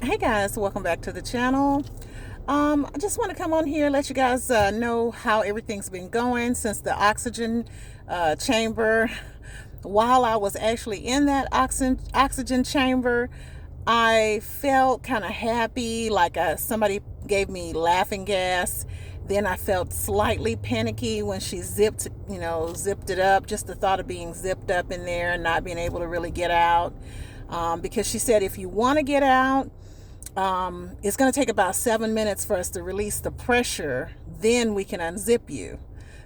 Hey guys, welcome back to the channel. I just want to come on here, let you guys know how everything's been going since the oxygen chamber. While I was actually in that oxygen chamber, I felt kind of happy, like somebody gave me laughing gas. Then I felt slightly panicky when she zipped it up. Just the thought of being zipped up in there and not being able to really get out. Because she said if you want to get out, it's going to take about 7 minutes for us to release the pressure. Then we can unzip you.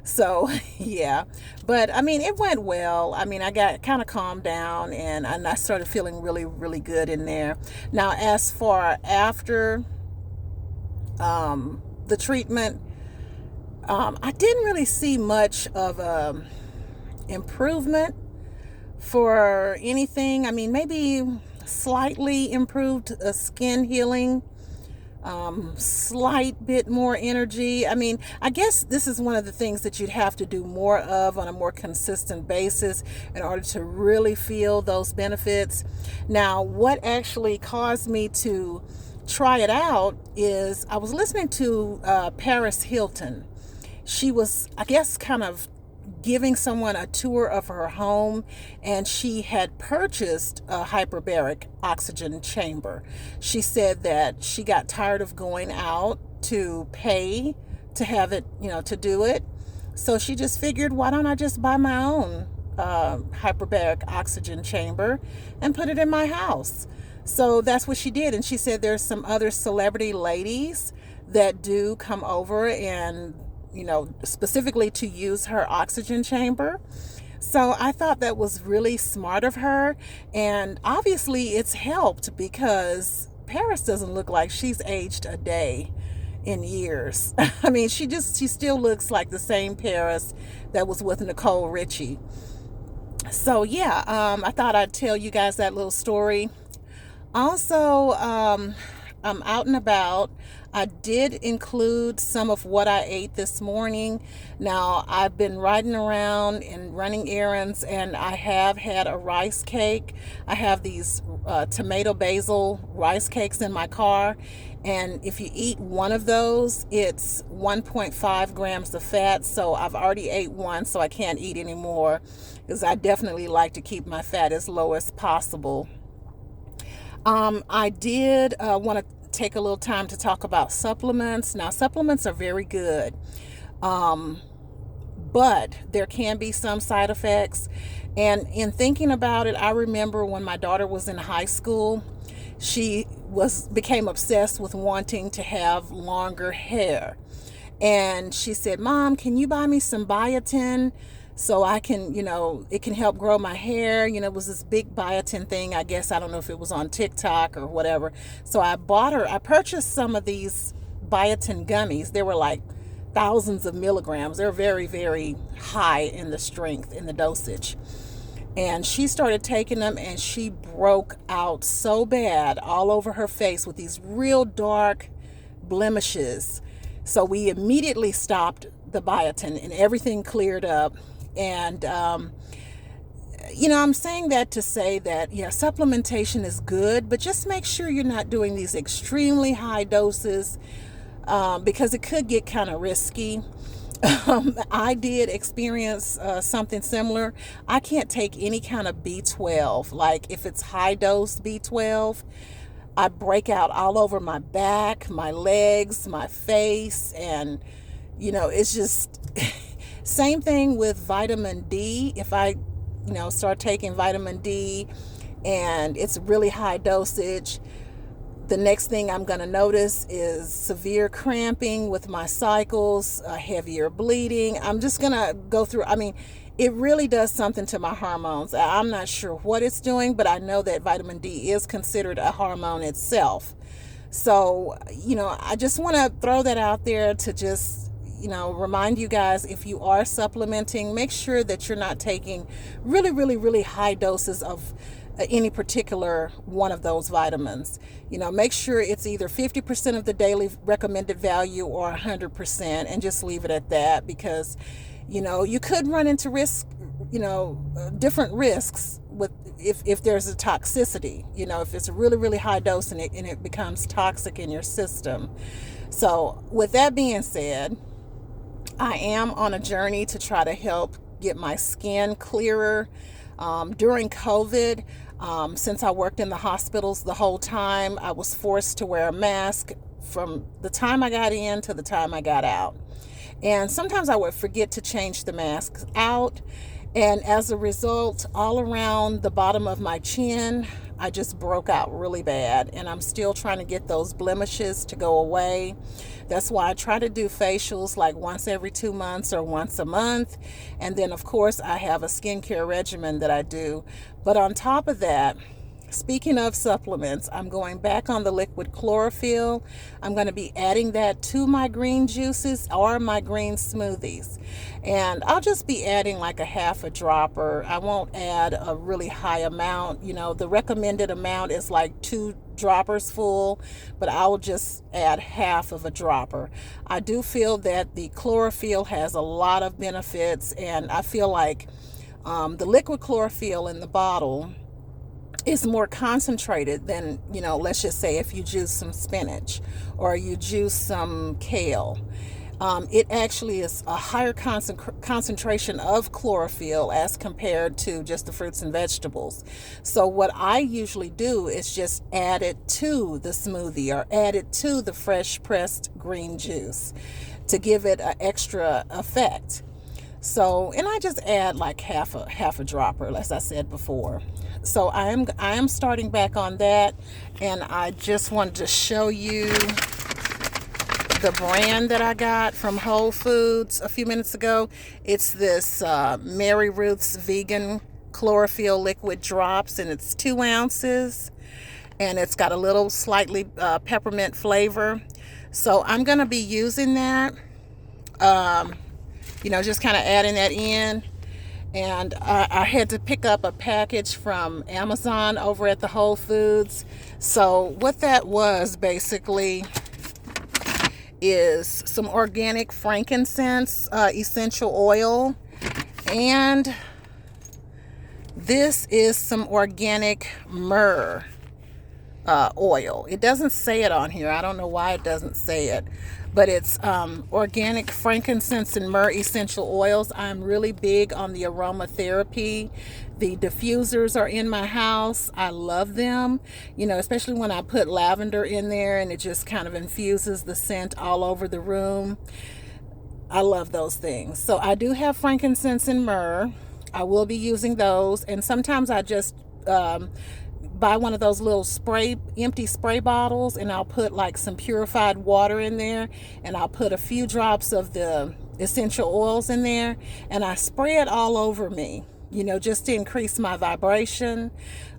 So, yeah. But I mean, it went well. I mean, I got kind of calmed down and I started feeling really, really good in there. Now, as far after the treatment, I didn't really see much of improvement for anything. I mean, maybe slightly improved skin healing, slight bit more energy. I mean, I guess this is one of the things that you'd have to do more of on a more consistent basis in order to really feel those benefits. Now, what actually caused me to try it out is I was listening to Paris Hilton. She was, I guess, kind of giving someone a tour of her home, and she had purchased a hyperbaric oxygen chamber. She said that she got tired of going out to pay to have it, to do it. So she just figured, why don't I just buy my own hyperbaric oxygen chamber and put it in my house? So that's what she did. And she said there's some other celebrity ladies that do come over and specifically to use her oxygen chamber. So I thought that was really smart of her. And obviously it's helped because Paris doesn't look like she's aged a day in years. I mean, she still looks like the same Paris that was with Nicole Richie. So yeah, I thought I'd tell you guys that little story. Also, I'm out and about. I did include some of what I ate this morning. Now, I've been riding around and running errands, and I have had a rice cake. I have these tomato basil rice cakes in my car. And if you eat one of those, it's 1.5 grams of fat. So I've already ate one, so I can't eat any more because I definitely like to keep my fat as low as possible. I did want to take a little time to talk about supplements. Now, supplements are very good, but there can be some side effects. And in thinking about it, I remember when my daughter was in high school, she became obsessed with wanting to have longer hair. And she said, Mom, can you buy me some biotin so I can, it can help grow my hair? It was this big biotin thing. I guess, I don't know if it was on TikTok or whatever. So I purchased some of these biotin gummies. They were like thousands of milligrams. They're very, very high in the strength, in the dosage. And she started taking them and she broke out so bad all over her face with these real dark blemishes. So we immediately stopped the biotin and everything cleared up. And, I'm saying that to say that, yeah, supplementation is good, but just make sure you're not doing these extremely high doses because it could get kind of risky. I did experience something similar. I can't take any kind of B12. Like if it's high dose B12, I break out all over my back, my legs, my face, and it's just same thing with vitamin D. If I, start taking vitamin D and it's really high dosage, the next thing I'm going to notice is severe cramping with my cycles, heavier bleeding. I'm just going to go through. I mean, it really does something to my hormones. I'm not sure what it's doing, but I know that vitamin D is considered a hormone itself. So, I just want to throw that out there to just, remind you guys, if you are supplementing, make sure that you're not taking really, really, really high doses of any particular one of those vitamins. Make sure it's either 50% of the daily recommended value or 100%, and just leave it at that because, you could run into different risks with if there's a toxicity, if it's a really, really high dose and it becomes toxic in your system. So with that being said, I am on a journey to try to help get my skin clearer. During COVID, since I worked in the hospitals the whole time, I was forced to wear a mask from the time I got in to the time I got out. And sometimes I would forget to change the mask out. And as a result, all around the bottom of my chin, I just broke out really bad. And I'm still trying to get those blemishes to go away. That's why I try to do facials like once every 2 months or once a month. And then, of course, I have a skincare regimen that I do. But on top of that, speaking of supplements, I'm going back on the liquid chlorophyll. I'm going to be adding that to my green juices or my green smoothies. And I'll just be adding like a half a dropper. I won't add a really high amount. The recommended amount is like 2 droppers full, but I will just add half of a dropper. I do feel that the chlorophyll has a lot of benefits, and I feel like the liquid chlorophyll in the bottle is more concentrated than, let's just say if you juice some spinach or you juice some kale. It actually is a higher concentration of chlorophyll as compared to just the fruits and vegetables. So what I usually do is just add it to the smoothie or add it to the fresh pressed green juice to give it an extra effect. So, and I just add like half a dropper, as I said before. So I am starting back on that, and I just wanted to show you the brand that I got from Whole Foods a few minutes ago. It's this Mary Ruth's Vegan Chlorophyll Liquid Drops, and it's 2 ounces, and it's got a little slightly peppermint flavor. So I'm going to be using that, just kind of adding that in. And I had to pick up a package from Amazon over at the Whole Foods. So what that was basically is some organic frankincense essential oil, and this is some organic myrrh oil. It doesn't say it on here. I don't know why it doesn't say it, but it's organic frankincense and myrrh essential oils. I'm really big on the aromatherapy. The diffusers are in my house. I love them, especially when I put lavender in there and it just kind of infuses the scent all over the room. I love those things. So I do have frankincense and myrrh. I will be using those, and sometimes I just buy one of those little empty spray bottles, and I'll put like some purified water in there, and I'll put a few drops of the essential oils in there, and I spray it all over me, just to increase my vibration.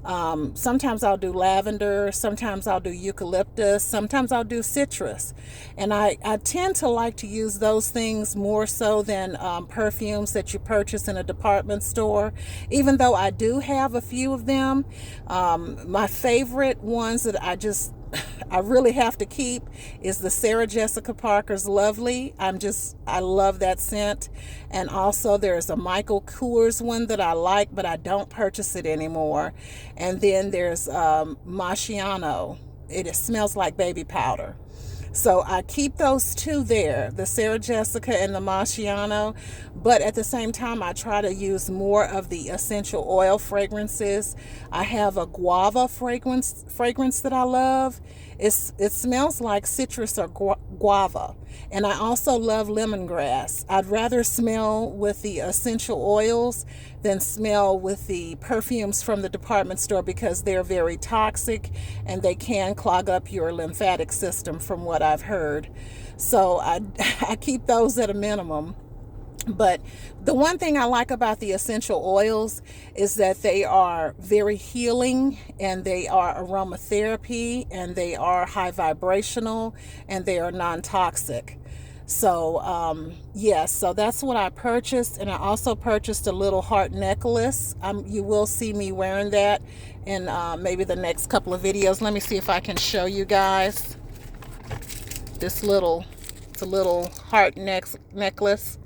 Sometimes I'll do lavender, sometimes I'll do eucalyptus, sometimes I'll do citrus. And I tend to like to use those things more so than perfumes that you purchase in a department store, even though I do have a few of them. My favorite ones that I really have to keep is the Sarah Jessica Parker's Lovely. I love that scent. And also there's a Michael Kors one that I like, but I don't purchase it anymore. And then there's Marciano. It smells like baby powder. So I keep those 2 there, the Sarah Jessica and the Marciano, but at the same time, I try to use more of the essential oil fragrances. I have a guava fragrance that I love. It smells like citrus or guava. And I also love lemongrass. I'd rather smell with the essential oils than smell with the perfumes from the department store, because they're very toxic and they can clog up your lymphatic system, from what I've heard. So I keep those at a minimum. But the one thing I like about the essential oils is that they are very healing, and they are aromatherapy, and they are high vibrational, and they are non-toxic. So so that's what I purchased. And I also purchased a little heart necklace. You will see me wearing that in maybe the next couple of videos. Let me see if I can show you guys it's a little heart necklace,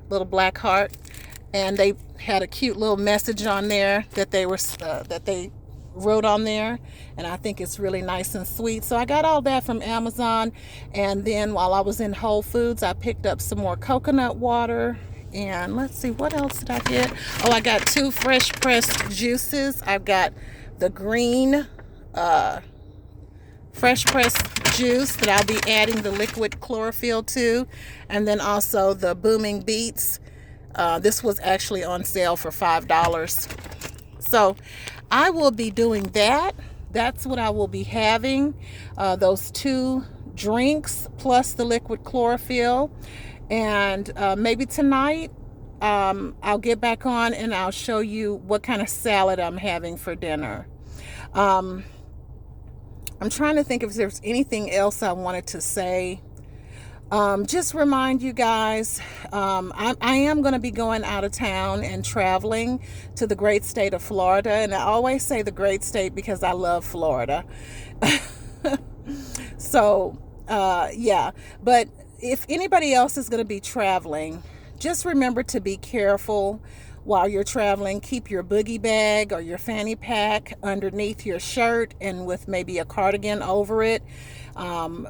little black heart. and they had a cute little message on there that they wrote on there, and I think it's really nice and sweet. So I got all that from Amazon, and then while I was in Whole Foods, I picked up some more coconut water. And let's see, what else did I get? Oh, I got 2 fresh pressed juices. I've got the green fresh pressed juice that I'll be adding the liquid chlorophyll to, and then also the booming beets. This was actually on sale for $5. So I will be doing that. That's what I will be having, those 2 drinks plus the liquid chlorophyll. And maybe tonight I'll get back on and I'll show you what kind of salad I'm having for dinner. I'm trying to think if there's anything else I wanted to say. Just remind you guys, I am going to be going out of town and traveling to the great state of Florida. And I always say the great state because I love Florida. So, yeah. But if anybody else is going to be traveling, just remember to be careful while you're traveling. Keep your boogie bag or your fanny pack underneath your shirt and with maybe a cardigan over it.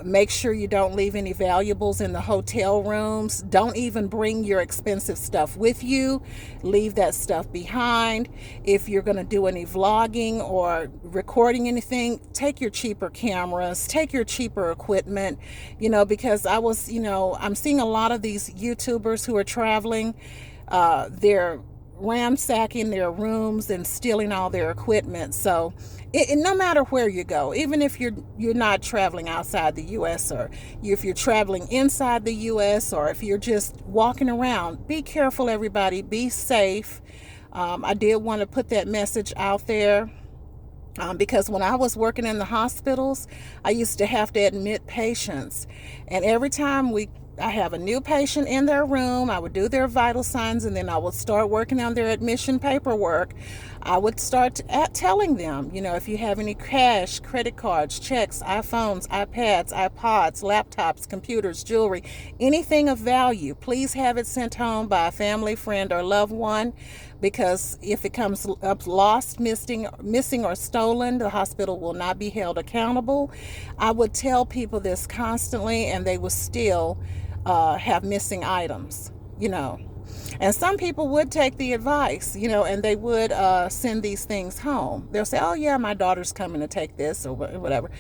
Make sure you don't leave any valuables in the hotel rooms. Don't even bring your expensive stuff with you. Leave that stuff behind. If you're going to do any vlogging or recording anything, take your cheaper cameras, take your cheaper equipment, because I'm seeing a lot of these YouTubers who are traveling. They're ransacking their rooms and stealing all their equipment. So no matter where you go, even if you're not traveling outside the U.S. or if you're traveling inside the U.S. or if you're just walking around, be careful, everybody. Be safe. I did want to put that message out there. Because when I was working in the hospitals, I used to have to admit patients. And every time I have a new patient in their room, I would do their vital signs, and then I would start working on their admission paperwork. I would start telling them, if you have any cash, credit cards, checks, iPhones, iPads, iPods, laptops, computers, jewelry, anything of value, please have it sent home by a family, friend, or loved one. Because if it comes up lost, missing, or stolen, the hospital will not be held accountable. I would tell people this constantly, and they would still have missing items, And some people would take the advice, and they would send these things home. They'll say, oh, yeah, my daughter's coming to take this or whatever.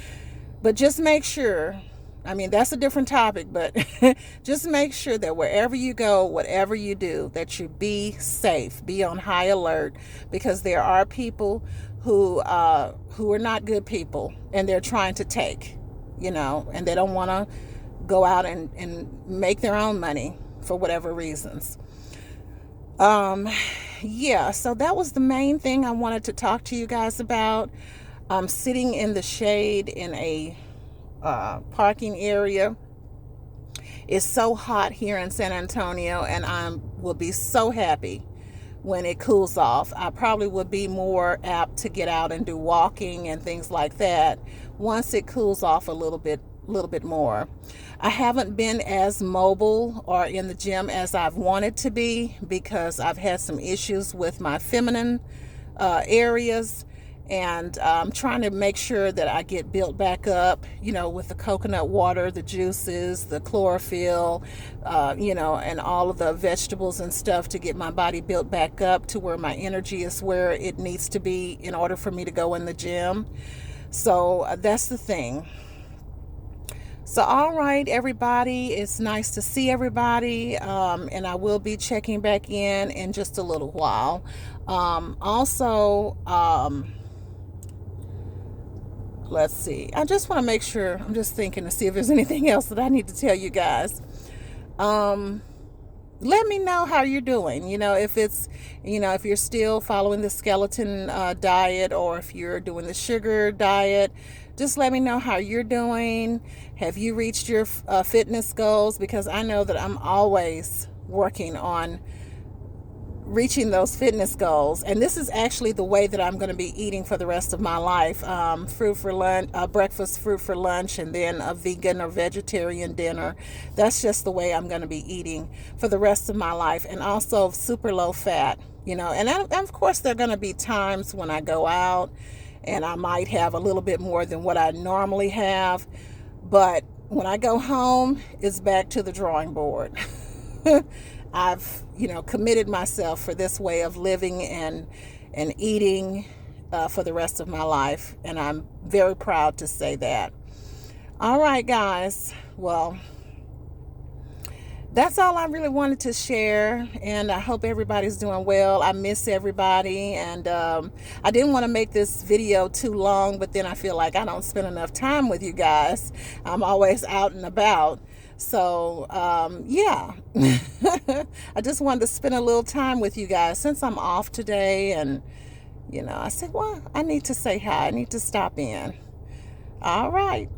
But just make sure, that's a different topic, but just make sure that wherever you go, whatever you do, that you be safe, be on high alert, because there are people who are not good people, and they're trying to take, and they don't want to go out and make their own money for whatever reasons. Yeah, so that was the main thing I wanted to talk to you guys about. I'm sitting in the shade in a parking area. It's so hot here in San Antonio, and I will be so happy when it cools off. I probably would be more apt to get out and do walking and things like that once it cools off a little bit more. I haven't been as mobile or in the gym as I've wanted to be because I've had some issues with my feminine areas. And I'm trying to make sure that I get built back up, with the coconut water, the juices, the chlorophyll, and all of the vegetables and stuff to get my body built back up to where my energy is where it needs to be in order for me to go in the gym. So that's the thing. So, all right, everybody, it's nice to see everybody, and I will be checking back in just a little while. Also, let's see. I just want to make sure. I'm just thinking to see if there's anything else that I need to tell you guys. Let me know how you're doing. If it's, if you're still following the skeleton diet, or if you're doing the sugar diet, just let me know how you're doing. Have you reached your fitness goals? Because I know that I'm always working on reaching those fitness goals. And this is actually the way that I'm going to be eating for the rest of my life. Fruit for lunch, breakfast, fruit for lunch, and then a vegan or vegetarian dinner. That's just the way I'm going to be eating for the rest of my life. And also super low fat, and of course there are going to be times when I go out and I might have a little bit more than what I normally have. But when I go home, it's back to the drawing board. I've, committed myself for this way of living and eating for the rest of my life. And I'm very proud to say that. All right, guys. Well, that's all I really wanted to share, and I hope everybody's doing well. I miss everybody, and I didn't want to make this video too long, but then I feel like I don't spend enough time with you guys. I'm always out and about. So, yeah, I just wanted to spend a little time with you guys since I'm off today, and, I said, well, I need to say hi. I need to stop in. All right.